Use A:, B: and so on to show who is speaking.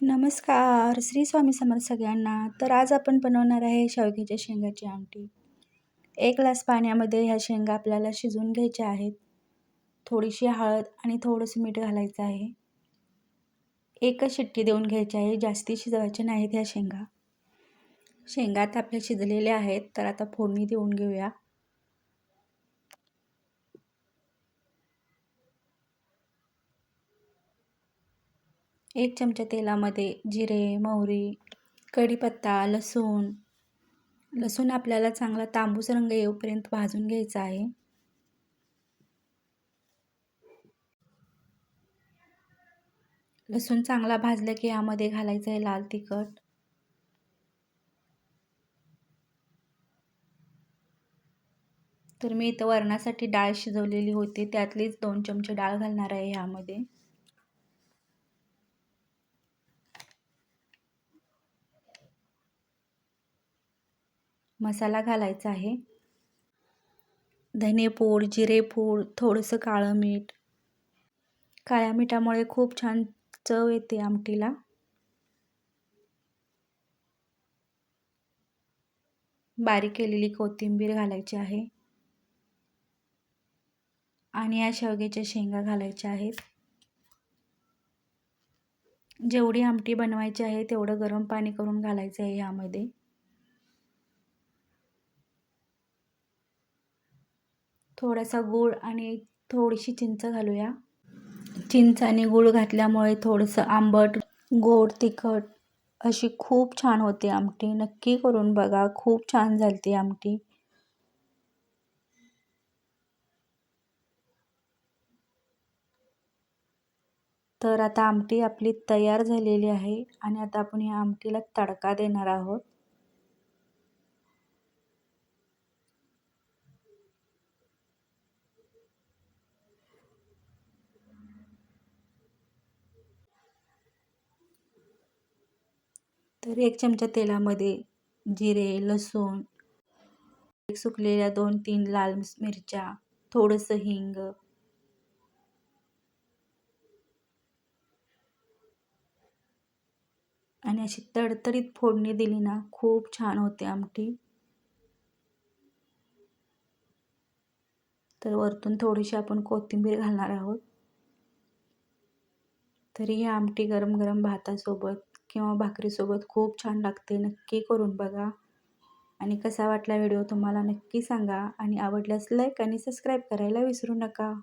A: नमस्कार, श्री स्वामी समर्थ सगळ्यांना. तर आज आपण बनवणार आहे शेवग्याच्या शेंगाची आमटी. 1 ग्लास पाण्यामध्ये ह्या शेंगा आपल्याला शिजवून घ्यायच्या आहेत. थोडीशी हळद आणि थोडंसं मीठ घालायचं आहे. एकच शिट्टी देऊन घ्यायची आहे, जास्ती शिजवायच्या नाहीत ह्या शेंगा. शेंगा आता आपल्या शिजलेल्या आहेत, तर आता फोडणी देऊन घेऊया. एक चमचा तेलामध्ये जिरे, मोहरी, कढीपत्ता, लसूण आपल्याला चांगला तांबूस रंग येऊपर्यंत भाजून घ्यायचा आहे. लसूण चांगला भाजला की यामध्ये घालायचं आहे लाल तिखट, तर मी इथं वरणासाठी डाळ शिजवलेली होती, त्यातलीच 2 चमचे डाळ घालणार आहे ह्यामध्ये. मसाला घालायचा आहे. धनेपूड, जिरेपूड, थोडंसं काळं मीठ. काळ्या मिठामुळे खूप छान चव येते आमटीला. बारीक केलेली कोथिंबीर घालायची आहे आणि या शेवग्याच्या शेंगा घालायच्या आहेत. जेवढी आमटी बनवायची आहे तेवढं गरम पाणी करून घालायचं आहे यामध्ये. थोडासा गूळ आणि थोडीशी चिंच घालूया. चिंच आणि गूळ घातल्यामुळे थोडंसं आंबट, गोड, तिखट अशी खूप छान होते आमटी. नक्की करून बघा, खूप छान झालती आमटी. तर आता आमटी आपली तयार झालेली आहे आणि आता आपण या आमटीला तडका देणार आहोत. तर 1 चमचा तेलामध्ये जिरे, लसूण, सुकलेल्या 2-3 लाल मिरच्या, थोडंसं हिंग आणि अशी तडतडीत फोडणी दिली ना, खूप छान होते आमटी. तर वरतून थोडीशी आपण कोथिंबीर घालणार आहोत. तरी ही आमटी गरम गरम भातासोबत किंवा भाकरीसोबत खूप छान लागते. नक्की करून बघा आणि कसा वाटला व्हिडिओ तुम्हाला नक्की सांगा आणि आवडल्यास लाईक आणि सबस्क्राईब करायला विसरू नका.